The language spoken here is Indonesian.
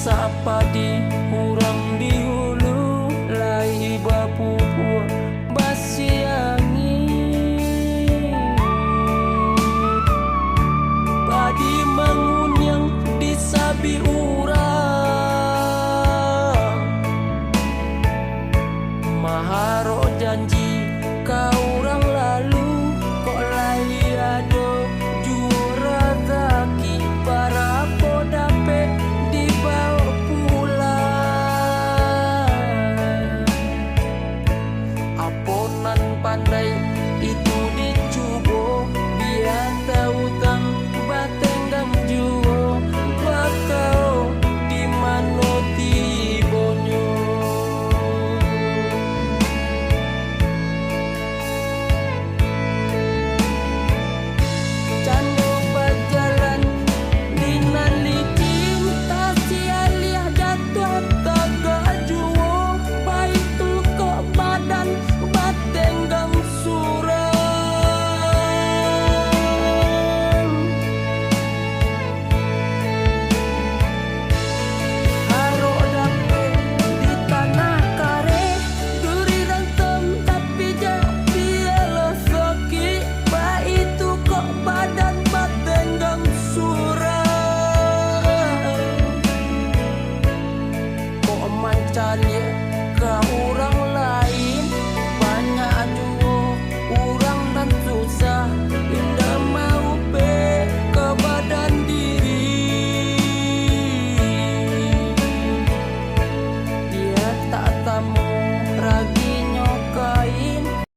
sapa di hurang di hulu lai bapupua basiangi padi mengunyang di sabi urang maharo janji kau orang lalu kok lai ado jura taki para podape dibawa pulang aponan pandai itu dicubo biar tahu tang batenggang juo bakau di mano tibonyo cando berjalan di nali cinta sialiah jatuh taga juo baitu ke badan batenggang surang haro dape di tanah kare duriran tem tapi jadi sakit baitu ke badan batenggang surang kok mancalia ka urang